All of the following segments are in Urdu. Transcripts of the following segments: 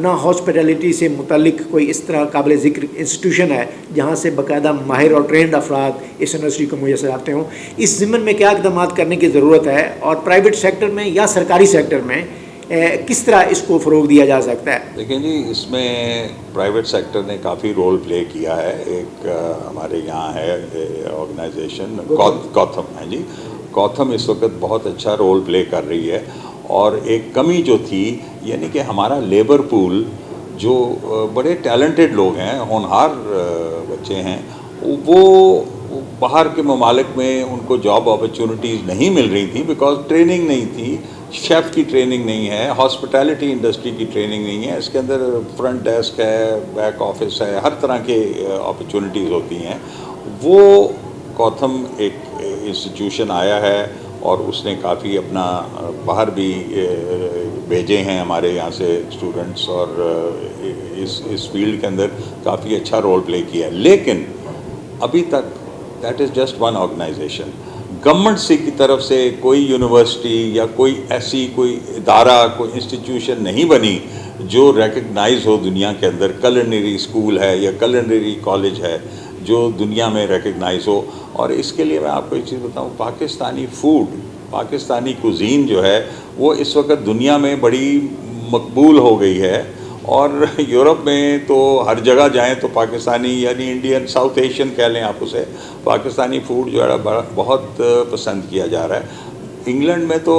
نہ ہاسپٹیلٹی سے متعلق کوئی اس طرح قابل ذکر انسٹیٹیوشن ہے جہاں سے باقاعدہ ماہر اور ٹرینڈ افراد اس انڈسٹری کو میسر آتے ہوں. اس ضمن میں کیا اقدامات کرنے کی ضرورت ہے اور پرائیویٹ سیکٹر میں یا سرکاری سیکٹر میں کس طرح اس کو فروغ دیا جا سکتا ہے؟ دیکھیں جی، اس میں پرائیویٹ سیکٹر نے کافی رول پلے کیا ہے. ایک ہمارے یہاں ہے آرگنائزیشن کوتھم ہے جی. کوتھم اس وقت بہت اچھا رول پلے کر رہی ہے. اور ایک کمی جو تھی، یعنی کہ ہمارا لیبر پول جو بڑے ٹیلنٹڈ لوگ ہیں، ہونہار بچے ہیں، وہ باہر کے ممالک میں ان کو جاب اپرچونٹیز نہیں مل رہی تھیں بیکاز ٹریننگ نہیں تھی. شیف کی ٹریننگ نہیں ہے، ہاسپٹیلٹی انڈسٹری کی ٹریننگ نہیں ہے. اس کے اندر فرنٹ ڈیسک ہے، بیک آفس ہے، ہر طرح کے اپرچونٹیز ہوتی ہیں. وہ کوتھم ایک انسٹیٹیوشن آیا ہے اور اس نے کافی اپنا باہر بھی بھیجے ہیں ہمارے یہاں سے اسٹوڈنٹس، اور اس فیلڈ کے اندر کافی اچھا رول پلے کیا ہے. لیکن ابھی تک that is just one organisation. Government سے کی طرف سے کوئی یونیورسٹی یا کوئی ایسی کوئی ادارہ، کوئی انسٹیٹیوشن نہیں بنی جو ریکگنائز ہو دنیا کے اندر. کلنری اسکول ہے یا کلنری کالج ہے جو دنیا میں ریکگنائز ہو. اور اس کے لیے میں آپ کو ایک چیز بتاؤں، پاکستانی فوڈ، پاکستانی کوزین جو ہے وہ اس وقت دنیا میں بڑی مقبول ہو گئی ہے. اور یورپ میں تو ہر جگہ جائیں تو پاکستانی، یعنی انڈین، ساؤتھ ایشین کہہ لیں آپ اسے، پاکستانی فوڈ جو ہے بہت پسند کیا جا رہا ہے. انگلینڈ میں تو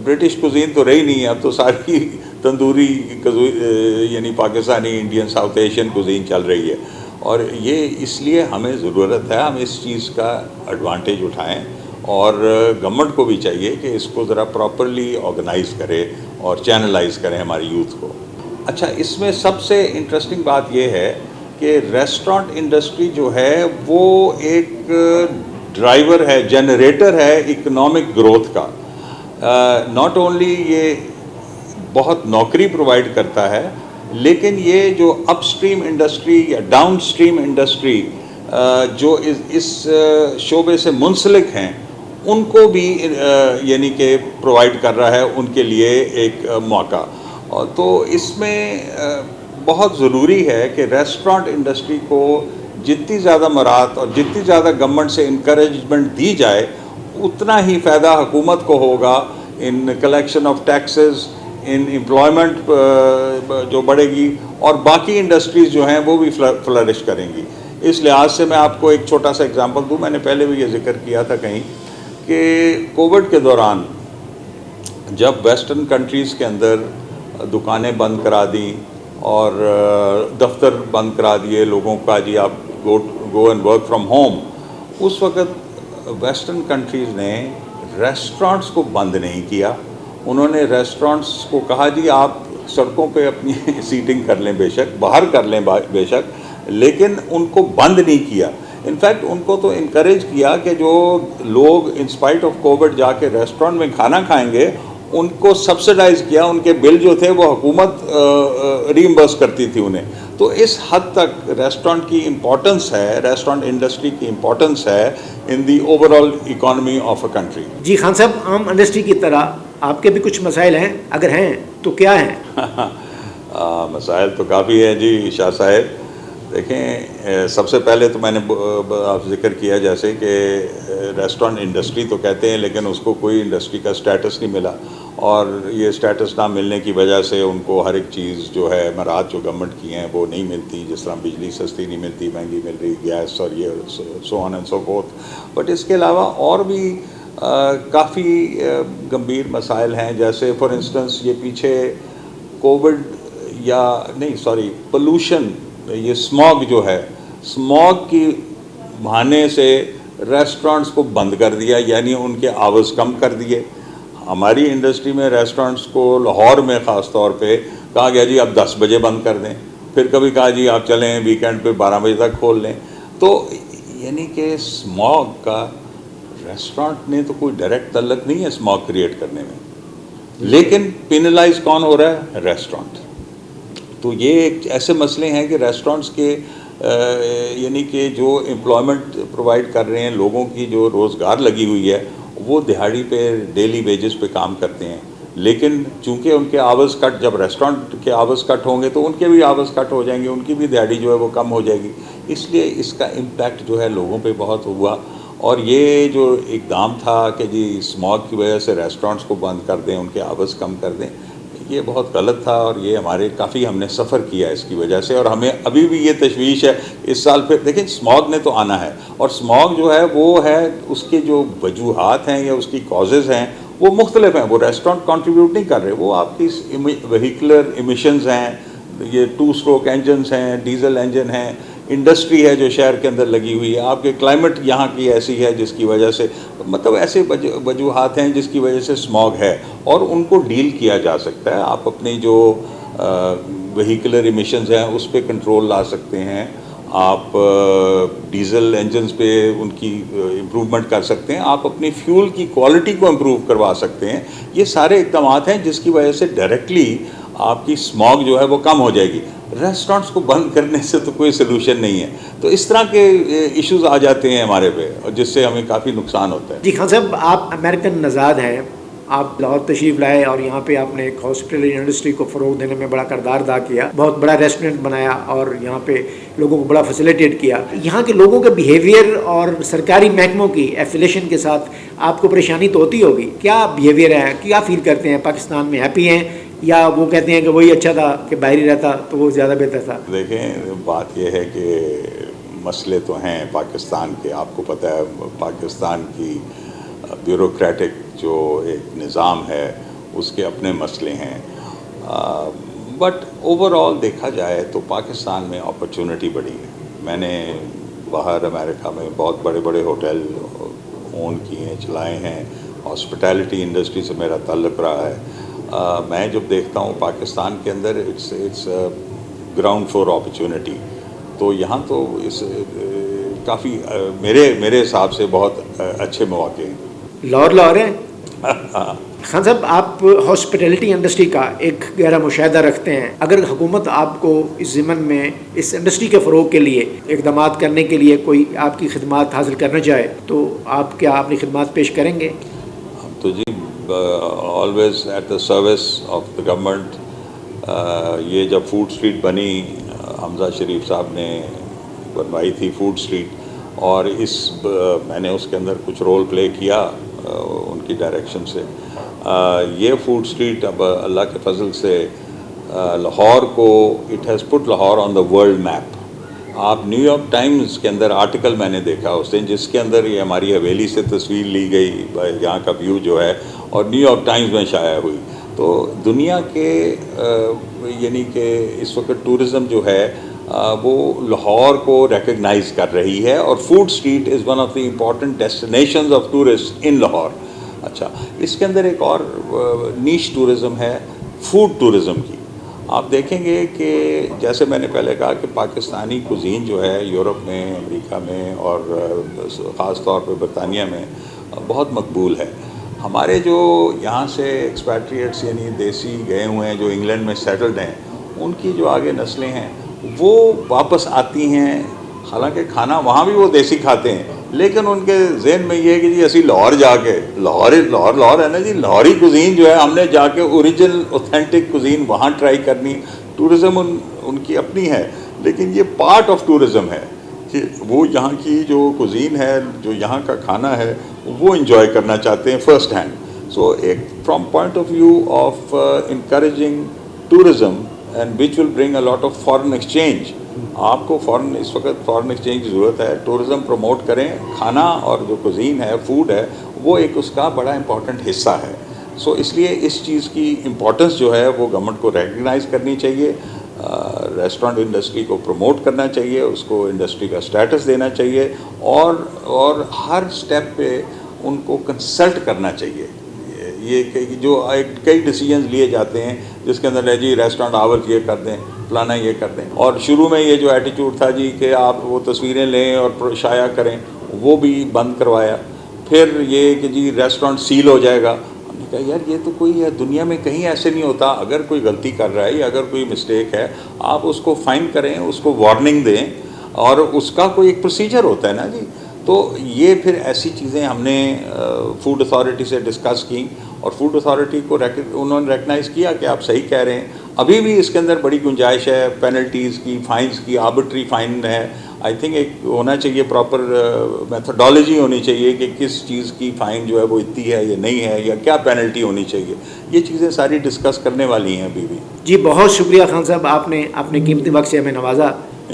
برٹش کوزین تو رہی نہیں ہے، اب تو ساری تندوری یعنی Pakistani, Indian, south Asian cuisine چل رہی ہے. اور یہ اس لیے ہمیں ضرورت ہے ہم اس چیز کا ایڈوانٹیج اٹھائیں، اور گورنمنٹ کو بھی چاہیے کہ اس کو ذرا پراپرلی آرگنائز کرے اور چینلائز کریں ہماری یوتھ کو. اچھا، اس میں سب سے انٹرسٹنگ بات یہ ہے کہ ریسٹورانٹ انڈسٹری جو ہے وہ ایک ڈرائیور ہے، جنریٹر ہے اکنامک گروتھ کا. ناٹ اونلی یہ بہت نوکری پرووائڈ کرتا ہے، لیکن یہ جو اپ سٹریم انڈسٹری یا ڈاؤن سٹریم انڈسٹری جو اس شعبے سے منسلک ہیں ان کو بھی یعنی کہ پرووائڈ کر رہا ہے ان کے لیے ایک موقع. تو اس میں بہت ضروری ہے کہ ریسٹورانٹ انڈسٹری کو جتنی زیادہ مراعات اور جتنی زیادہ گورنمنٹ سے انکریجمنٹ دی جائے اتنا ہی فائدہ حکومت کو ہوگا in collection of taxes, in employment جو بڑھے گی، اور باقی انڈسٹریز جو ہیں وہ بھی فلرش کریں گی. اس لحاظ سے میں آپ کو ایک چھوٹا سا اگزامپل دوں. میں نے پہلے بھی یہ ذکر کیا تھا کہیں کہ کووڈ کے دوران جب ویسٹرن کنٹریز کے اندر دکانیں بند کرا دیں اور دفتر بند کرا دیے لوگوں کا، جی آپ go and work from home, اس وقت ویسٹرن کنٹریز نے ریسٹورانٹس کو بند نہیں کیا. انہوں نے ریسٹورانٹس کو کہا جی آپ سڑکوں پہ اپنی سیٹنگ کر لیں، بے شک باہر کر لیں بے شک، لیکن ان کو بند نہیں کیا. انفیکٹ ان کو تو انکریج کیا کہ جو لوگ انسپائٹ آف کووڈ جا کے ریسٹورانٹ میں کھانا کھائیں گے ان کو سبسڈائز کیا، ان کے بل جو تھے وہ حکومت ریمبرس کرتی تھی انہیں. تو اس حد تک ریسٹورانٹ کی امپورٹنس ہے، ریسٹورانٹ انڈسٹری کی امپورٹنس ہے in the overall economy of a country. جی خان صاحب، عام انڈسٹری کی طرح آپ کے بھی کچھ مسائل ہیں؟ اگر ہیں تو کیا ہیں؟ مسائل تو کافی ہیں جی شاہ صاحب. دیکھیں، سب سے پہلے تو میں نے آپ ذکر کیا جیسے کہ ریسٹورانٹ انڈسٹری تو کہتے ہیں لیکن اس کو کوئی انڈسٹری کا سٹیٹس نہیں ملا، اور یہ سٹیٹس نہ ملنے کی وجہ سے ان کو ہر ایک چیز جو ہے مراعات جو گورنمنٹ کی ہیں وہ نہیں ملتی. جس طرح بجلی سستی نہیں ملتی، مہنگی مل رہی، گیس اور یہ so on and so forth. But اس کے علاوہ اور بھی کافی گمبھیر مسائل ہیں. جیسے فار انسٹنس یہ پیچھے کووڈ پولوشن، یہ اسموگ جو ہے، اسموگ کی بہانے سے ریسٹورانٹس کو بند کر دیا، یعنی ان کے آورز کم کر دیے. ہماری انڈسٹری میں ریسٹورانٹس کو لاہور میں خاص طور پہ کہا گیا جی آپ 10 بجے بند کر دیں، پھر کبھی کہا جی آپ چلیں ویکینڈ پہ 12 بجے تک کھول لیں. تو یعنی کہ اسموگ کا ریسٹورانٹ نے تو کوئی ڈائریکٹ تعلق نہیں ہے اسموگ کریٹ کرنے میں، لیکن پینلائز کون ہو رہا ہے؟ ریسٹورانٹ. تو یہ ایک ایسے مسئلے ہیں کہ ریسٹورانٹس کے یعنی کہ جو امپلائمنٹ پرووائڈ کر رہے ہیں، لوگوں کی جو روزگار لگی ہوئی ہے وہ دہاڑی پہ ڈیلی ویجز پہ کام کرتے ہیں. لیکن چونکہ ان کے آورز کٹ، جب ریسٹورنٹ کے آورز کٹ ہوں گے تو ان کے بھی آورز کٹ ہو جائیں گے، ان کی بھی دیہڑی جو ہے وہ کم ہو جائے گی، اس لیے اس کا امپیکٹ جو ہے لوگوں پہ بہت ہوا۔ اور یہ جو اقدام تھا کہ جی اسموگ کی وجہ سے ریسٹورنٹس کو بند کر دیں، ان کے آورز کم کر دیں، یہ بہت غلط تھا، اور یہ ہمارے کافی ہم نے سفر کیا اس کی وجہ سے، اور ہمیں ابھی بھی یہ تشویش ہے اس سال پھر دیکھیں اسموگ نے تو آنا ہے، اور اسموگ جو ہے وہ ہے اس کے جو وجوہات ہیں یا اس کی کازز ہیں وہ مختلف ہیں، وہ ریسٹورنٹ کنٹریبیوٹ نہیں کر رہے، وہ آپ کی وہیکولر ایمیشنز ہیں، یہ 2 اسٹروک انجنز ہیں، ڈیزل انجن ہیں، انڈسٹری ہے جو شہر کے اندر لگی ہوئی ہے، آپ کے کلائمیٹ یہاں کی ایسی ہے جس کی وجہ سے، مطلب ایسے وجوہات ہیں جس کی وجہ سے اسموگ ہے، اور ان کو ڈیل کیا جا سکتا ہے۔ آپ اپنی جو وہیکولر ایمیشنز ہیں اس پہ کنٹرول لا سکتے ہیں، آپ ڈیزل انجنز پہ ان کی امپروومنٹ کر سکتے ہیں، آپ اپنی فیول کی کوالٹی کو امپروو کروا سکتے ہیں۔ یہ سارے اقدامات ہیں جس کی وجہ سے ڈائریکٹلی آپ کی اسموگ جو ہے وہ کم ہو جائے گی۔ ریسٹورنٹس کو بند کرنے سے تو کوئی سلوشن نہیں ہے، تو اس طرح کے ایشوز آ جاتے ہیں ہمارے پہ، جس سے ہمیں کافی نقصان ہوتا ہے۔ جی خان صاحب، آپ امریکن نژاد ہیں، آپ لاہور تشریف لائے اور یہاں پہ آپ نے ایک ہاسپٹلری انڈسٹری کو فروغ دینے میں بڑا کردار ادا کیا، بہت بڑا ریسٹورنٹ بنایا اور یہاں پہ لوگوں کو بڑا فیسیلیٹیٹ کیا۔ یہاں کے لوگوں کے بیہیویئر اور سرکاری محکموں کی ایفیلیشن کے ساتھ آپ کو پریشانی تو ہوتی ہوگی، کیا بیہیویئر ہے، کیا فیل کرتے ہیں؟ پاکستان میں ہیپی ہیں یا وہ کہتے ہیں کہ وہی اچھا تھا کہ باہر ہی رہتا تو وہ زیادہ بہتر تھا؟ دیکھیں بات یہ ہے کہ مسئلے تو ہیں پاکستان کے، آپ کو پتہ ہے پاکستان کی بیوروکریٹک جو ایک نظام ہے اس کے اپنے مسئلے ہیں، بٹ اوور آل دیکھا جائے تو پاکستان میں اپرچونٹی بڑی ہے۔ میں نے باہر امریکہ میں بہت بڑے بڑے ہوٹل اون کیے ہیں، چلائے ہیں، ہاسپٹیلٹی انڈسٹری سے میرا تعلق رہا ہے۔ میں جب دیکھتا ہوں پاکستان کے اندر اٹس گراؤنڈ فلور اپرچونٹی، تو یہاں تو اس کافی میرے حساب سے بہت اچھے مواقع ہیں۔ لاہور ہے۔ خان صاحب، آپ ہاسپٹیلٹی انڈسٹری کا ایک گہرا مشاہدہ رکھتے ہیں، اگر حکومت آپ کو اس ضمن میں اس انڈسٹری کے فروغ کے لیے اقدامات کرنے کے لیے کوئی آپ کی خدمات حاصل کرنا چاہے تو آپ کیا اپنی خدمات پیش کریں گے؟ تو جی always at the service of the government. یہ جب فوڈ اسٹریٹ بنی، حمزہ شریف صاحب نے بنوائی تھی فوڈ اسٹریٹ، اور میں نے اس کے اندر کچھ رول پلے کیا ان کی ڈائریکشن سے۔ یہ فوڈ اسٹریٹ اب اللہ کے فضل سے لاہور کو it has put Lahore on the world map. آپ نیو یارک ٹائمز کے اندر آرٹیکل میں نے دیکھا اس دن، جس کے اندر یہ ہماری حویلی سے تصویر لی گئی، یہاں کا ویو جو ہے، اور نیو یارک ٹائمز میں شائع ہوئی۔ تو دنیا کے یعنی کہ اس وقت ٹورزم جو ہے وہ لاہور کو ریکگنائز کر رہی ہے، اور food street is one of the important destinations of tourist in Lahore. اچھا، اس کے اندر ایک اور نیش ٹورزم ہے فوڈ ٹورزم کی۔ آپ دیکھیں گے کہ جیسے میں نے پہلے کہا کہ پاکستانی کوزین جو ہے یورپ میں، امریکہ میں، اور خاص طور پہ برطانیہ میں بہت مقبول ہے۔ ہمارے جو یہاں سے ایکسپیٹریٹس یعنی دیسی گئے ہوئے ہیں جو انگلینڈ میں سیٹلڈ ہیں، ان کی جو آگے نسلیں ہیں وہ واپس آتی ہیں، حالانکہ کھانا وہاں بھی وہ دیسی کھاتے ہیں، لیکن ان کے ذہن میں یہ ہے کہ جی اسی لاہور جا کے لاہور ہے نا جی، لاہوری کوزین جو ہے ہم نے جا کے اوریجنل اوتھینٹک کوزین وہاں ٹرائی کرنی۔ ٹورزم ان کی اپنی ہے، لیکن یہ پارٹ آف ٹورزم ہے کہ وہ یہاں کی جو کوزین ہے، جو یہاں کا کھانا ہے، وہ انجوائے کرنا چاہتے ہیں فرسٹ ہینڈ۔ سو ایک from point of view of encouraging tourism and which will bring a lot of foreign exchange. آپ کو اس وقت فارن ایکسچینج کی ضرورت ہے، ٹورزم پروموٹ کریں، کھانا اور جو کوزین ہے، فوڈ ہے، وہ ایک اس کا بڑا امپورٹنٹ حصہ ہے۔ سو اس لیے اس چیز کی امپورٹنس جو ہے وہ گورنمنٹ کو ریکگنائز کرنی چاہیے، ریسٹورنٹ انڈسٹری کو پروموٹ کرنا چاہیے، اس کو انڈسٹری کا سٹیٹس دینا چاہیے، اور ہر سٹیپ پہ ان کو کنسلٹ کرنا چاہیے۔ یہ کہ جو کئی ڈیسیجنز لیے جاتے ہیں جس کے اندر ہے جی ریسٹورنٹ آورز یہ کر دیں، فلانا یہ کر دیں، اور شروع میں یہ جو ایٹیٹیوڈ تھا جی کہ آپ وہ تصویریں لیں اور شائع کریں، وہ بھی بند کروایا۔ پھر یہ کہ جی ریسٹورنٹ سیل ہو جائے گا، ہم نے کہا یار یہ تو کوئی ہے دنیا میں کہیں ایسے نہیں ہوتا۔ اگر کوئی غلطی کر رہا ہے یا اگر کوئی مسٹیک ہے، آپ اس کو فائن کریں، اس کو وارننگ دیں، اور اس کا کوئی ایک پروسیجر ہوتا ہے نا جی۔ تو یہ پھر ایسی چیزیں ہم نے فوڈ اتھارٹی سے ڈسکس کی، اور فوڈ اتھارٹی کو انہوں نے ریکگنائز کیا کہ آپ صحیح کہہ رہے ہیں. ابھی بھی اس کے اندر بڑی گنجائش ہے پینلٹیز کی, فائنز کی, آربٹری فائن ہے. آئی تھنک ایک ہونا چاہیے پراپر میتھڈالوجی ہونی چاہیے کہ کس چیز کی فائن جو ہے وہ اتنی ہے یا نہیں ہے, یا کیا پینلٹی ہونی چاہیے. یہ چیزیں ساری ڈسکس کرنے والی ہیں ابھی بھی. جی بہت شکریہ خان صاحب, آپ نے اپنے قیمتی وقت سے ہمیں نوازا.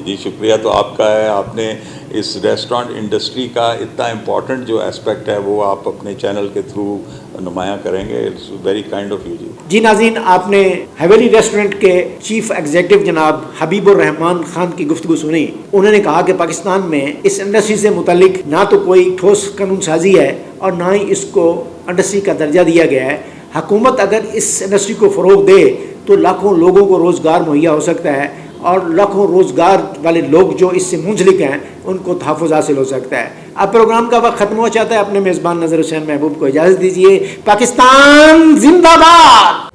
جی شکریہ تو آپ کا ہے. آپ نے اس ریسٹورانٹ انڈسٹری کا اتنا امپورٹنٹ جو اسپیکٹ ہے وہ آپ اپنے چینل کے تھرو نمایاں کریں گے. It's very kind of you. جی ناظرین, آپ نے حویلی ریسٹورنٹ کے چیف ایگزیکٹو جناب حبیب الرحمان خان کی گفتگو سنی. انہوں نے کہا کہ پاکستان میں اس انڈسٹری سے متعلق نہ تو کوئی ٹھوس قانون سازی ہے اور نہ ہی اس کو انڈسٹری کا درجہ دیا گیا ہے. حکومت اگر اس انڈسٹری کو فروغ دے تو لاکھوں لوگوں کو روزگار مہیا ہو سکتا ہے, اور لاکھوں روزگار والے لوگ جو اس سے منسلک ہیں ان کو تحفظ حاصل ہو سکتا ہے. اب پروگرام کا وقت ختم ہو چاہتا ہے. اپنے میزبان نظر حسین محبوب کو اجازت دیجیے. پاکستان زندہ باد.